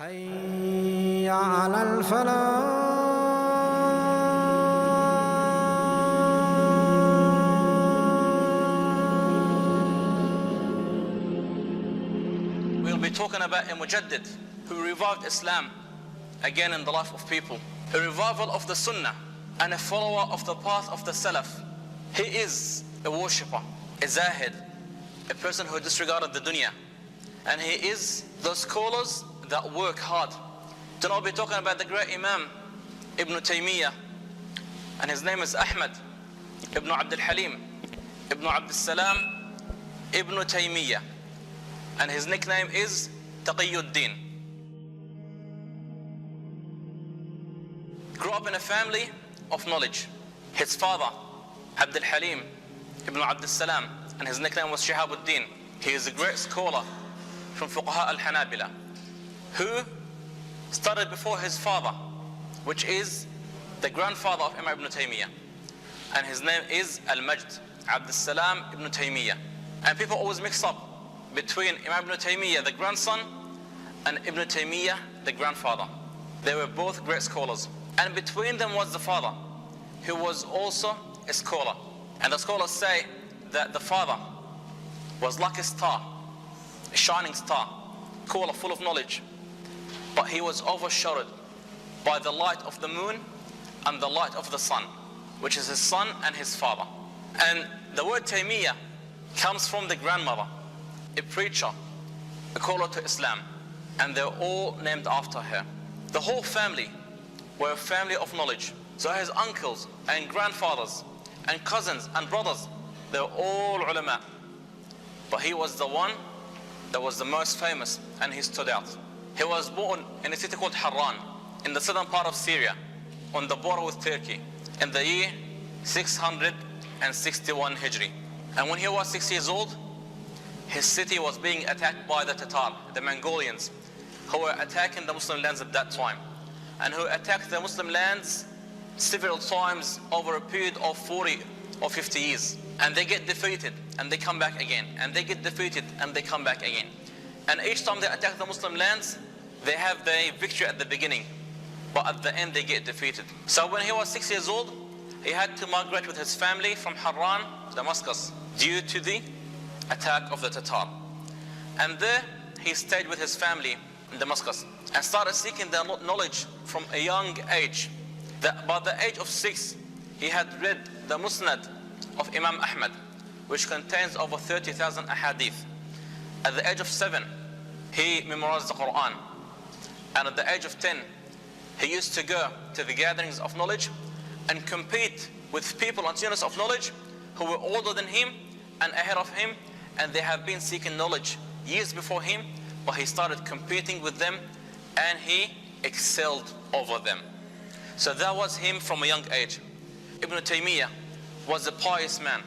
حي على الفلاح. We'll be talking about a mujaddid who revived Islam again in the life of people. A revival of the Sunnah and a follower of the path of the Salaf. He is a worshipper, a zahid, a person who disregarded the dunya. And he is those scholars that work hard. Then I'll be talking about the great Imam, Ibn Taymiyyah. And his name is Ahmad, Ibn Abdul Halim, Ibn Abdul Salam, Ibn Taymiyyah. And his nickname is Taqiyuddin. Grew up in a family of knowledge. His father, Abdul Halim, Ibn Abdul Salam, and his nickname was Shihabuddin. He is a great scholar from Fuqaha al-Hanabila, who studied before his father, which is the grandfather of Imam Ibn Taymiyyah. And his name is Al-Majd, Abdul Salam Ibn Taymiyyah. And people always mix up between Imam Ibn Taymiyyah, the grandson, and Ibn Taymiyyah, the grandfather. They were both great scholars. And between them was the father, who was also a scholar. And the scholars say that the father was like a star, a shining star, scholar full of knowledge. But he was overshadowed by the light of the moon and the light of the sun, which is his son and his father. And the word Taymiyyah comes from the grandmother, a preacher, a caller to Islam. And they're all named after her. The whole family were a family of knowledge. So his uncles and grandfathers and cousins and brothers, they were all ulama. But he was the one that was the most famous, and he stood out. He was born in a city called Harran, in the southern part of Syria, on the border with Turkey, in the year 661 Hijri. And when he was 6 years old, his city was being attacked by the Tatar, the Mongolians, who were attacking the Muslim lands at that time, and who attacked the Muslim lands several times over a period of 40 or 50 years. And they get defeated, and they come back again, and they get defeated, and they come back again. And each time they attack the Muslim lands, they have the victory at the beginning, but at the end they get defeated. So when he was 6 years old, he had to migrate with his family from Harran to Damascus due to the attack of the Tatar. And there he stayed with his family in Damascus and started seeking the knowledge from a young age. That by the age of 6, he had read the Musnad of Imam Ahmad, which contains over 30,000 ahadith. At the age of 7, he memorized the Qur'an. And at the age of 10, he used to go to the gatherings of knowledge and compete with people on units of knowledge who were older than him and ahead of him, and they have been seeking knowledge years before him, but he started competing with them and he excelled over them. So that was him from a young age. Ibn Taymiyyah was a pious man,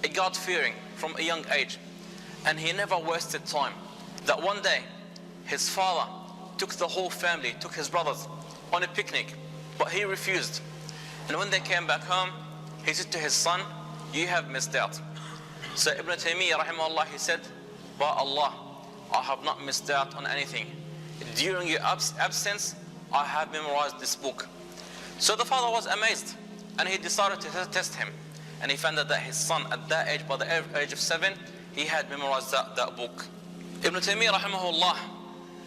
a God-fearing from a young age, and he never wasted time. That one day, his father took the whole family, took his brothers on a picnic, but he refused. And when they came back home, he said to his son, "You have missed out." So Ibn Taymiyyah, rahimahullah, he said, "By Allah, I have not missed out on anything. During your absence, I have memorized this book." So the father was amazed, and he decided to test him. And he found out that his son, at that age, by the age of 7, he had memorized that book. Ibn Taymiyyah, rahimahullah,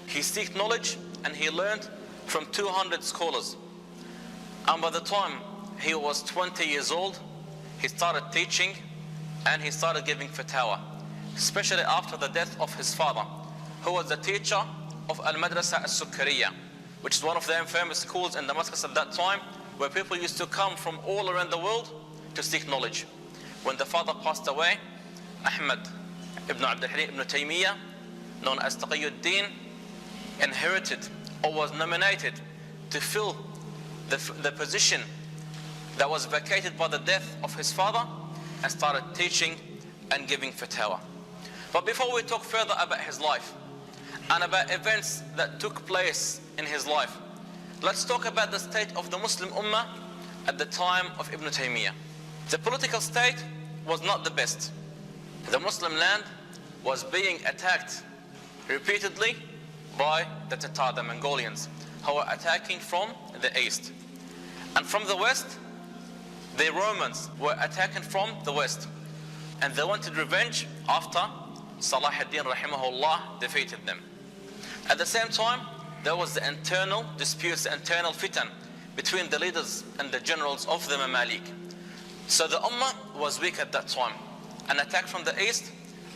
he sought knowledge, and he learned from 200 scholars. And by the time he was 20 years old, he started teaching, and he started giving fatawa, especially after the death of his father, who was the teacher of Al-Madrasa Al-Sukkariya, which is one of the famous schools in Damascus at that time, where people used to come from all around the world to seek knowledge. When the father passed away, Ahmad ibn Abdul Halim ibn Taymiyyah, known as Taqiyuddin, inherited or was nominated to fill the position that was vacated by the death of his father, and started teaching and giving fatawa. But before we talk further about his life and about events that took place in his life, let's talk about the state of the Muslim Ummah at the time of Ibn Taymiyyah. The political state was not the best. The Muslim land was being attacked repeatedly by the Tatar, the Mongolians, who were attacking from the east. And from the west, the Romans were attacking from the west. And they wanted revenge after Salah ad-Din rahimahullah defeated them. At the same time, there was the internal disputes, the internal fitan between the leaders and the generals of the Mamalik. So the Ummah was weak at that time. An attack from the east,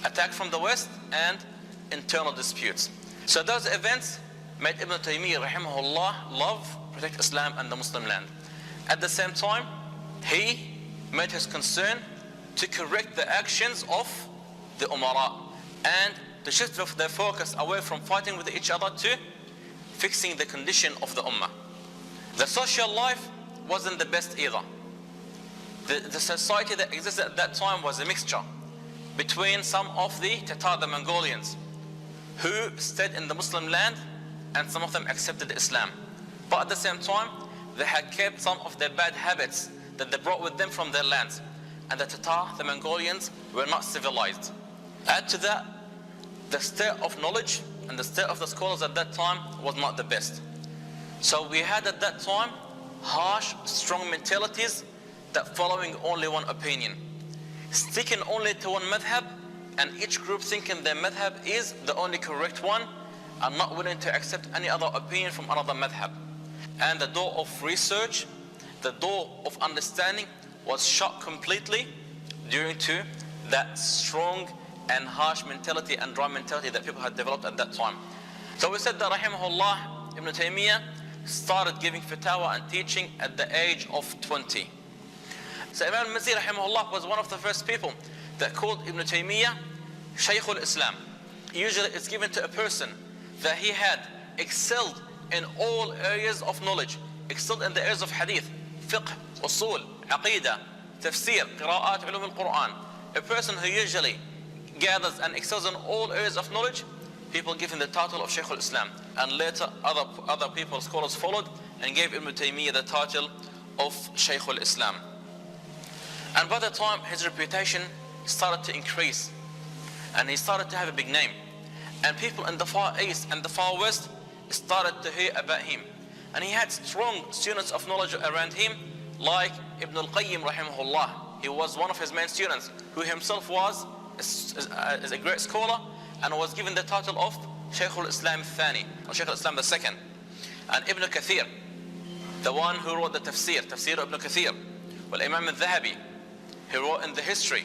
attack from the west, and internal disputes. So those events made Ibn Taymiyyah rahimahullah love, protect Islam and the Muslim land. At the same time, he made his concern to correct the actions of the Umara and to shift their focus away from fighting with each other to fixing the condition of the Ummah. The social life wasn't the best either. The society that existed at that time was a mixture between some of the Tatar, the Mongolians, who stayed in the Muslim land, and some of them accepted Islam. But at the same time, they had kept some of their bad habits that they brought with them from their lands. And the Tatar, the Mongolians, were not civilized. Add to that, the state of knowledge and the state of the scholars at that time was not the best. So we had at that time harsh, strong mentalities that following only one opinion, sticking only to one madhab, and each group thinking their madhab is the only correct one and not willing to accept any other opinion from another madhab. And the door of research, the door of understanding was shut completely due to that strong and harsh mentality and dry mentality that people had developed at that time. So we said that rahimahullah, Ibn Taymiyyah started giving fatwa and teaching at the age of 20. So Imam al-Mazzi rahimahullah was one of the first people that called Ibn Taymiyyah Shaykh al-Islam. Usually it's given to a person that he had excelled in all areas of knowledge, excelled in the areas of hadith, fiqh, usul, aqidah, tafsir, qira'at, ulum al-Qur'an. A person who usually gathers and excels in all areas of knowledge, people give him the title of Shaykh al-Islam. And later other people, scholars followed and gave Ibn Taymiyyah the title of Shaykh al-Islam. And by the time his reputation started to increase and he started to have a big name, and people in the Far East and the Far West started to hear about him. And he had strong students of knowledge around him, like Ibn al-Qayyim rahimahullah. He was one of his main students, who himself was a great scholar and was given the title of Shaykh al-Islam al-Thani, or Shaykh al-Islam II. And Ibn Kathir, the one who wrote the tafsir Ibn Kathir, well, Imam al-Dhahabi, he wrote in the history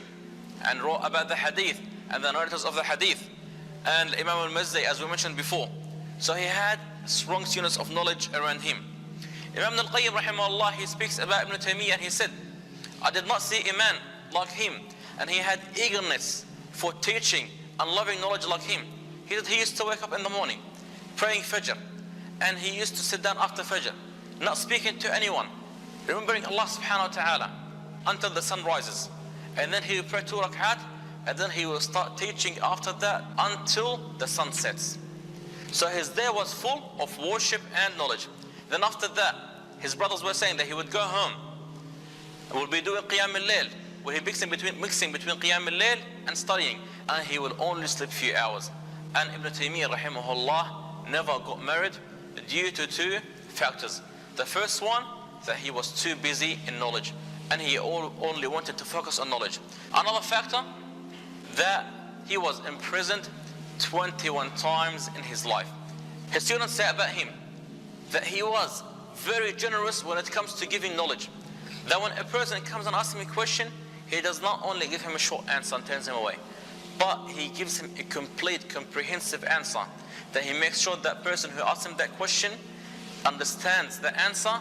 and wrote about the hadith and the narrators of the hadith, and Imam al-Mazzi, as we mentioned before. So he had strong students of knowledge around him. Imam al-Qayyim rahimahullah, he speaks about Ibn Taymiyyah and he said, I did not see a man like him, and he had eagerness for teaching and loving knowledge like him. He said he used to wake up in the morning praying Fajr, and he used to sit down after Fajr, not speaking to anyone, remembering Allah subhanahu wa ta'ala until the sun rises. And then he would pray 2 rak'at, and then he will start teaching after that until the sun sets. So his day was full of worship and knowledge. Then after that, his brothers were saying that he would go home and will be doing Qiyam al-Layl, where he mixing between Qiyam al-Layl and studying, and he will only sleep a few hours. And Ibn Taymiyyah rahimahullah never got married due to 2 factors. The first one, that he was too busy in knowledge, and he only wanted to focus on knowledge. Another factor, that he was imprisoned 21 times in his life. His students say about him that he was very generous when it comes to giving knowledge. That when a person comes and asks him a question, he does not only give him a short answer and turns him away, but he gives him a complete, comprehensive answer. That he makes sure that person who asks him that question understands the answer,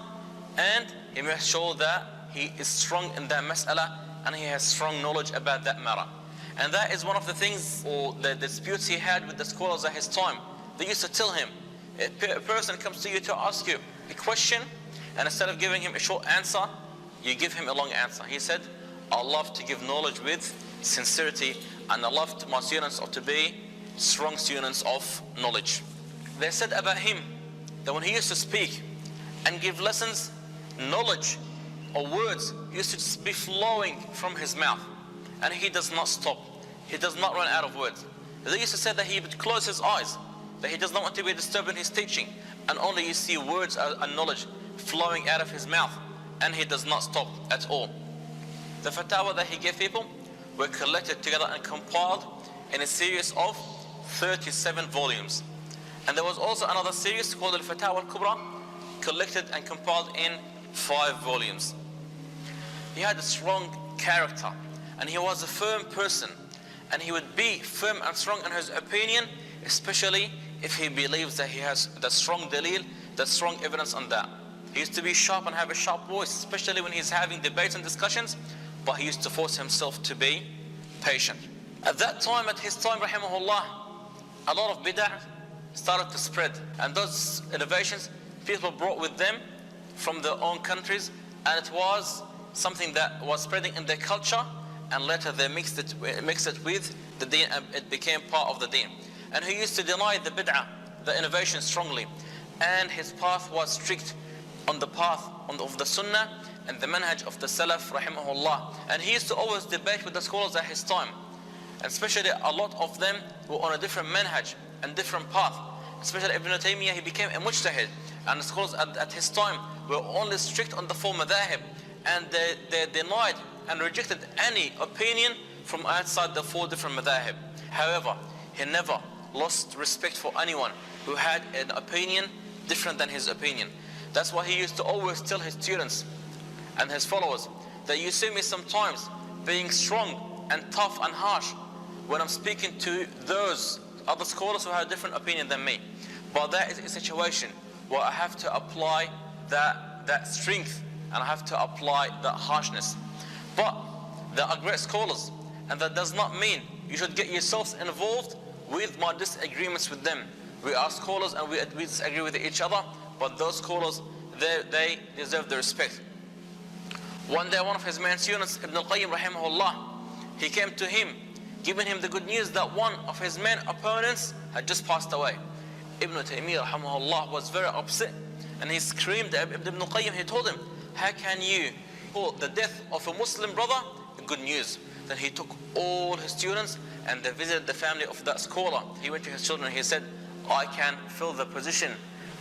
and he makes sure that he is strong in that mas'ala and he has strong knowledge about that matter. And that is one of the things, or the disputes he had with the scholars at his time. They used to tell him, if a person comes to you to ask you a question, and instead of giving him a short answer, you give him a long answer. He said, I love to give knowledge with sincerity, and I love my students to be strong students of knowledge. They said about him that when he used to speak and give lessons, knowledge or words used to just be flowing from his mouth, and he does not stop. He does not run out of words. They used to say that he would close his eyes that he does not want to be disturbed in his teaching, and only you see words and knowledge flowing out of his mouth, and he does not stop at all. The fatwa that he gave people were collected together and compiled in a series of 37 volumes. And there was also another series called Al-Fatawa Al-Kubra, collected and compiled in 5 volumes. He had a strong character, and he was a firm person, and he would be firm and strong in his opinion, especially if he believes that he has the strong dalil, the strong evidence on that. He used to be sharp and have a sharp voice, especially when he's having debates and discussions, but he used to force himself to be patient. At that time, at his time, rahimahullah, a lot of bid'ah started to spread, and those innovations people brought with them from their own countries, and it was something that was spreading in their culture, and later they mixed it with the deen, and it became part of the deen. And he used to deny the bid'ah, the innovation, strongly, and his path was strict on the path of the sunnah and the manhaj of the salaf rahimahullah. And he used to always debate with the scholars at his time, and especially a lot of them were on a different manhaj and different path. Especially Ibn Taymiyyah, he became a mujtahid, and the scholars at his time were only strict on the 4 madhahib, and they denied and rejected any opinion from outside the 4 different madhahib. However, he never lost respect for anyone who had an opinion different than his opinion. That's why he used to always tell his students and his followers that you see me sometimes being strong and tough and harsh when I'm speaking to those other scholars who have a different opinion than me. But that is a situation where I have to apply that strength, and I have to apply that harshness. But they are great scholars, and that does not mean you should get yourselves involved with my disagreements with them. We are scholars and we disagree with each other, but those scholars, they deserve the respect. One day, one of his main students, Ibn al-Qayyim rahimahullah, he came to him, giving him the good news that one of his main opponents had just passed away. Ibn Taymiyyah rahimahullah was very upset, and he screamed at Ibn al-Qayyim. He told him, how can you call the death of a Muslim brother good news? Then he took all his students and they visited the family of that scholar. He went to his children and he said, I can fill the position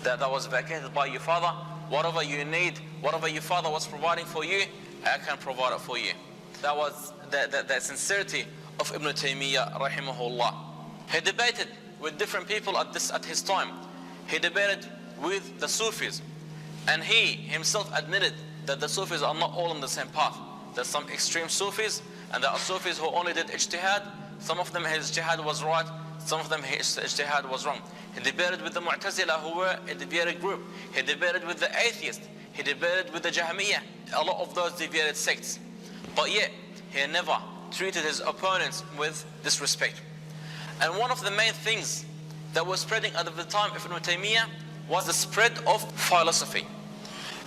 that was vacated by your father. Whatever you need, whatever your father was providing for you, I can provide it for you. That was the sincerity of Ibn Taymiyyah rahimahullah. He debated with different people at his time. He debated with the Sufis, and he himself admitted that the Sufis are not all on the same path. There's some extreme Sufis, and there are Sufis who only did ijtihad. Some of them his ijtihad was right, some of them his ijtihad was wrong. He debated with the Mu'tazila, who were a deviated group. He debated with the atheists. He debated with the Jahmiyyah, a lot of those deviated sects. But yet, he never treated his opponents with disrespect. And one of the main things that was spreading at the time of Ibn Taymiyyah was the spread of philosophy.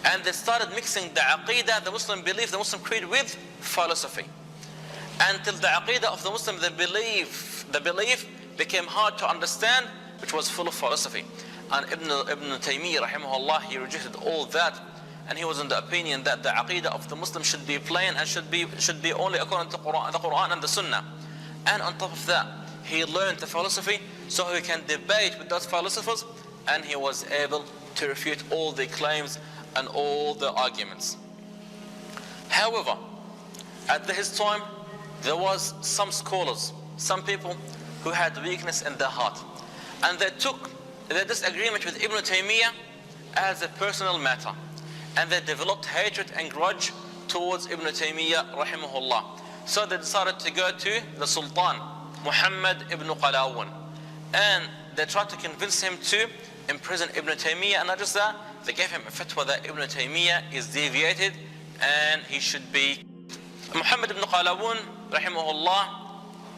And they started mixing the aqidah, the Muslim belief, the Muslim creed, with philosophy. Until the aqidah of the Muslim, the belief became hard to understand, which was full of philosophy. And Ibn Taymiyyah rahimahullah, he rejected all that, and he was in the opinion that the aqidah of the Muslim should be plain and should be only according to the Qur'an and the Sunnah. And on top of that, he learned the philosophy so he can debate with those philosophers, and he was able to refute all the claims and all the arguments. However, at his time, there was some scholars, some people who had weakness in their heart, and they took their disagreement with Ibn Taymiyyah as a personal matter, and they developed hatred and grudge towards Ibn Taymiyyah rahimahullah. So they decided to go to the Sultan, Muhammad ibn Qalawun, and they tried to convince him to imprison Ibn Taymiyyah, and not just that, they gave him a fatwa that Ibn Taymiyyah is deviated and he should be. Muhammad ibn Qalawun rahimahullah,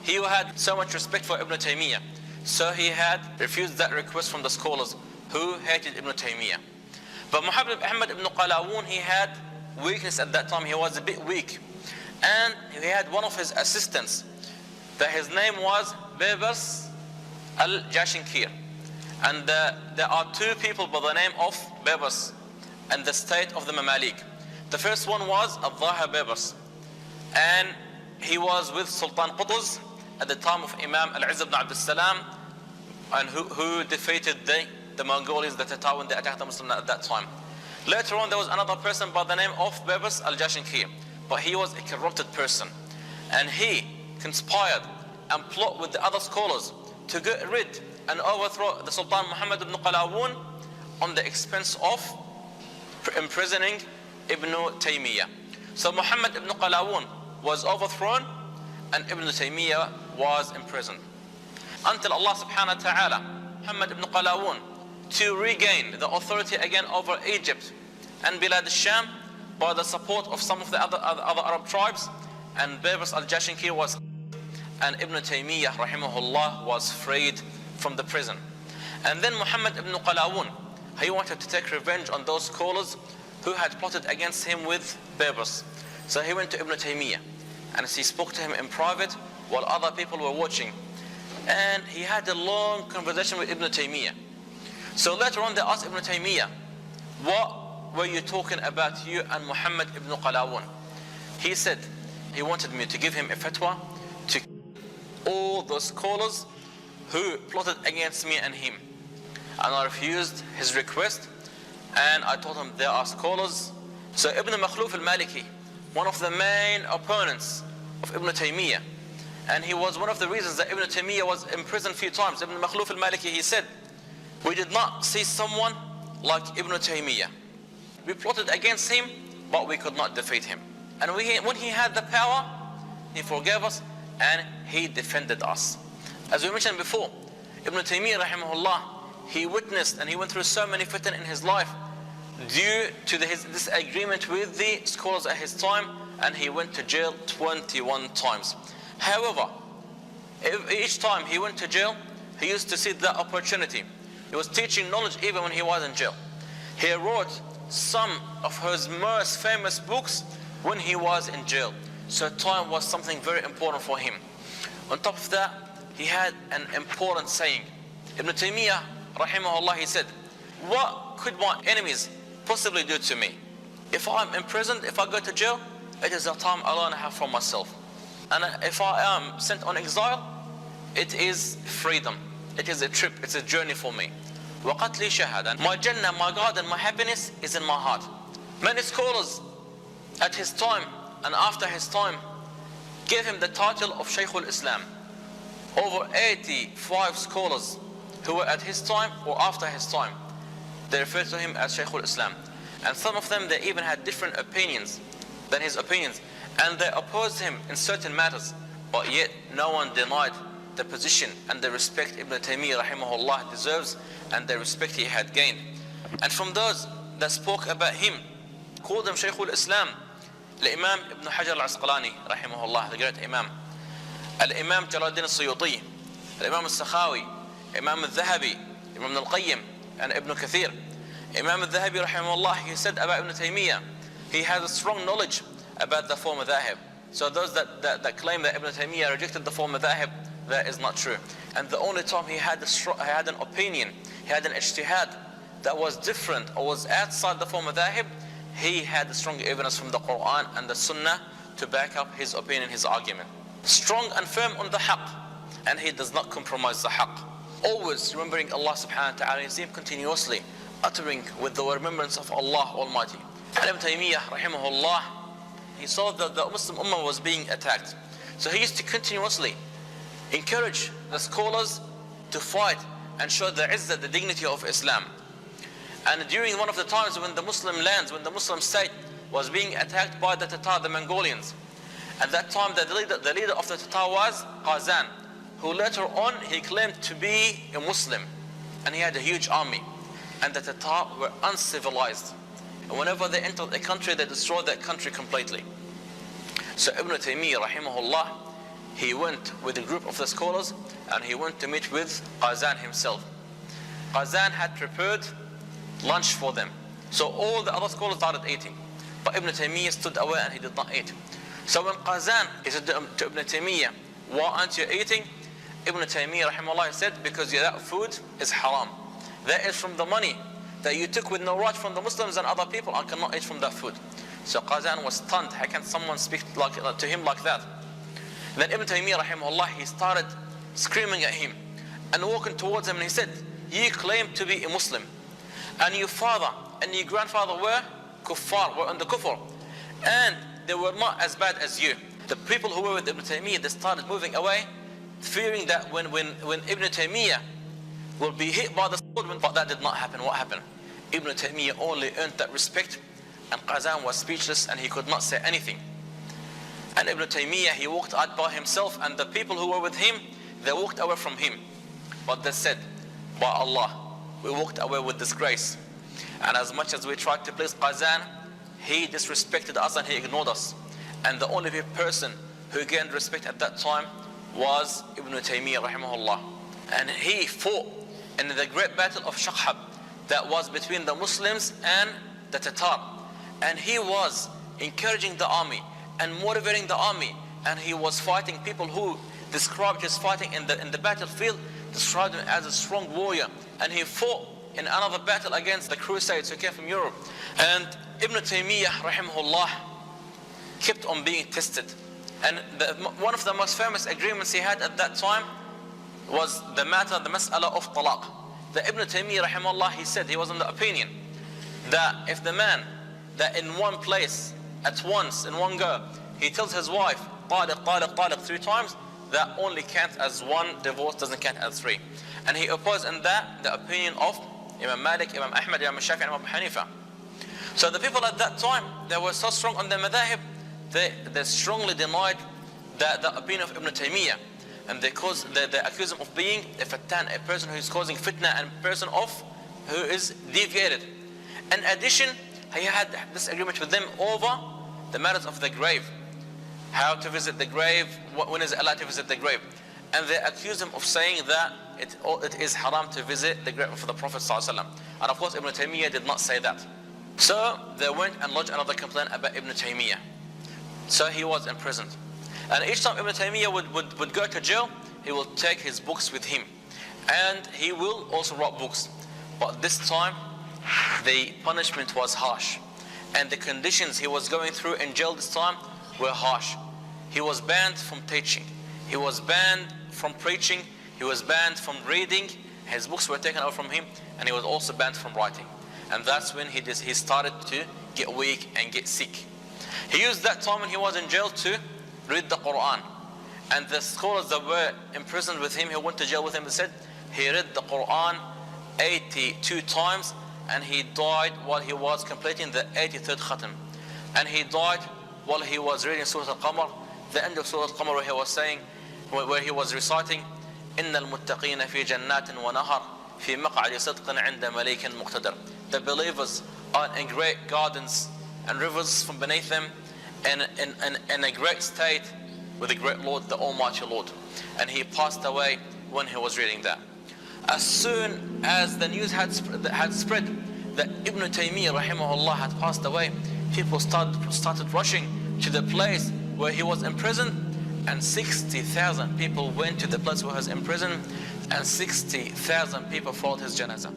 he had so much respect for Ibn Taymiyyah, so he had refused that request from the scholars who hated Ibn Taymiyyah. But Muhammad ibn Qalawun, he had weakness at that time. He was a bit weak, and he had one of his assistants that his name was Bebers al-Jashinkir. And there are 2 people by the name of Bebers in the state of the Mamalik. The first one was Al-Dhaha Bebers, and he was with Sultan Qutuz at the time of Imam Al-Izz ibn Abdul Salam, and who defeated the Mongolians, the Tatar, when they attacked the Muslims at that time. Later on, there was another person by the name of Babas al-Jashinki, but he was a corrupted person, and he conspired and plot with the other scholars to get rid and overthrow the Sultan Muhammad ibn Qalawun on the expense of imprisoning Ibn Taymiyyah. So Muhammad ibn Qalawun was overthrown and Ibn Taymiyyah was imprisoned, until Allah subhanahu wa ta'ala Muhammad ibn Qalawun to regain the authority again over Egypt and Bilad al-Sham by the support of some of the other Arab tribes, and Babas al-Jashinki was, and Ibn Taymiyyah rahimahullah was freed from the prison. And then Muhammad ibn Qalawun, he wanted to take revenge on those scholars who had plotted against him with Babas. So he went to Ibn Taymiyyah and he spoke to him in private while other people were watching, and he had a long conversation with Ibn Taymiyyah. So later on they asked Ibn Taymiyyah, what were you talking about, you and Muhammad ibn Qalawun? He said he wanted me to give him a fatwa to all those scholars who plotted against me and him. And I refused his request, and I told him they are scholars. So Ibn Makhluf al-Maliki, one of the main opponents of Ibn Taymiyyah, and he was one of the reasons that Ibn Taymiyyah was imprisoned a few times. Ibn Makhluf al-Maliki, he said, we did not see someone like Ibn Taymiyyah. We plotted against him, but we could not defeat him. And when he had the power, he forgave us and he defended us. As we mentioned before, Ibn Taymiyyah rahimahullah, he witnessed and he went through so many fitan in his life due to his disagreement with the scholars at his time, and he went to jail 21 times. However, each time he went to jail, he used to see that opportunity. He was teaching knowledge even when he was in jail. He wrote some of his most famous books when he was in jail. So time was something very important for him. On top of that, he had an important saying. Ibn Taymiyyah rahimahullah, he said, what could my enemies possibly do to me? If I'm imprisoned, if I go to jail, it is a time alone I have for myself. And if I am sent on exile, it is freedom. It is a trip, it's a journey for me. وَقَتْلِ شَهَادًا. My Jannah, my God, and my happiness is in my heart. Many scholars at his time and after his time gave him the title of Shaykh al-Islam. Over 85 scholars who were at his time or after his time, they referred to him as Shaykh al-Islam. And some of them, they even had different opinions than his opinions, and they opposed him in certain matters, but yet no one denied the position and the respect Ibn Taymiyyah rahimahullah deserves and the respect he had gained. And from those that spoke about him, called him Shaykh al-Islam, Imam Ibn Hajar al-Asqalani rahimahullah, the great Imam, Imam Jalaluddin al-Suyuti, Imam al-Sakhawi, Imam al-Dhahabi, Imam al-Qayyim, and Ibn Kathir. Imam al-Dhahabi rahimahullah, he said about Ibn Taymiyyah, he has a strong knowledge about the four madhahib. So those that claim that Ibn Taymiyyah rejected the four madhahib, that is not true. And the only time he had an opinion, he had an ijtihad that was different or was outside the four madhahib, he had strong evidence from the Qur'an and the Sunnah to back up his opinion, his argument. Strong and firm on the haqq, and he does not compromise the haqq. Always remembering Allah subhanahu wa ta'ala, you see him continuously uttering with the remembrance of Allah Almighty. And Ibn Taymiyyah rahimahullah, he saw that the Muslim Ummah was being attacked. So he used to continuously encourage the scholars to fight and show the izzah, the dignity of Islam. And during one of the times when the Muslim lands, when the Muslim state was being attacked by the Tatar, the Mongolians, at that time the leader of the Tatar was Qazan, who later on he claimed to be a Muslim, and he had a huge army, and the Tatar were uncivilized, and whenever they entered a country they destroyed that country completely. So Ibn Taymiyyah rahimahullah, he went with a group of the scholars and he went to meet with Qazan himself. Qazan had prepared lunch for them, so all the other scholars started eating, but Ibn Taymiyyah stood away and he did not eat. So when Qazan, he said to Ibn Taymiyyah, why aren't you eating? Ibn Taymiyyah rahimahullah said, because that food is haram. That is from the money that you took with no right from the Muslims and other people. I cannot eat from that food. So Qazan was stunned. How can someone speak to him like that? And then Ibn Taymiyyah rahimahullah, he started screaming at him, and walking towards him, and he said, you claim to be a Muslim, and your father and your grandfather were kuffar, were under kufr, and they were not as bad as you. The people who were with Ibn Taymiyyah, they started moving away, fearing that when Ibn Taymiyyah will be hit by the sword, but that did not happen. What happened? Ibn Taymiyyah only earned that respect, and Qazan was speechless and he could not say anything. And Ibn Taymiyyah, he walked out by himself, and the people who were with him, they walked away from him. But they said, by Allah, we walked away with disgrace. And as much as we tried to please Qazan, he disrespected us and he ignored us. And the only person who gained respect at that time was Ibn Taymiyyah rahimahullah. And he fought in the great battle of Shaqhab that was between the Muslims and the Tatar. And he was encouraging the army and motivating the army, and he was fighting people who described his fighting in the battlefield, described him as a strong warrior. And he fought in another battle against the Crusades who came from Europe. And Ibn Taymiyyah rahimahullah kept on being tested. And one of the most famous agreements he had at that time was the mas'ala of talaq. The Ibn Taymiyyah rahimahullah, he said, he was in the opinion that if the man that in one place at once, in one go, he tells his wife taliq, taliq, taliq 3 times, that only counts as 1 divorce, doesn't count as 3. And he opposed in that the opinion of Imam Malik, Imam Ahmad, Imam Shafi'i, and Imam Hanifa. So the people at that time, they were so strong on their madhahib, they strongly denied the opinion of Ibn Taymiyyah. And they accuse him of being a fattan, a person who is causing fitna, and a person who is deviated. In addition, he had this agreement with them over the matters of the grave. How to visit the grave, when is it allowed to visit the grave. And they accused him of saying that it is haram to visit the grave of the Prophet ﷺ. And of course Ibn Taymiyyah did not say that. So they went and lodged another complaint about Ibn Taymiyyah. So he was imprisoned. And each time Ibn Taymiyyah would go to jail, he will take his books with him. And he will also write books. But this time, the punishment was harsh. And the conditions he was going through in jail this time were harsh. He was banned from teaching. He was banned from preaching. He was banned from reading. His books were taken away from him. And he was also banned from writing. And that's when he started to get weak and get sick. He used that time when he was in jail to read the Qur'an. And the scholars that were imprisoned with him, who went to jail with him, they said he read the Qur'an 82 times, and he died while he was completing the 83rd khatam. And he died while he was reading Surah Al-Qamar, the end of Surah Al-Qamar, where he was reciting إِنَّ الْمُتَّقِينَ فِي جَنَّاتٍ وَنَهَرٍ فِي مَقْعَدِ صِدْقٍ عِنْدَ مَلِيكٍ مُقْتَدِرٍ. The believers are in great gardens and rivers from beneath them, in a great state with the great Lord, the Almighty Lord. And he passed away when he was reading that. As soon as the news had spread that Ibn Taymiyyah rahimahullah had passed away, people started rushing to the place where he was imprisoned, and 60,000 people went to the place where he was imprisoned, and 60,000 people followed his janazah.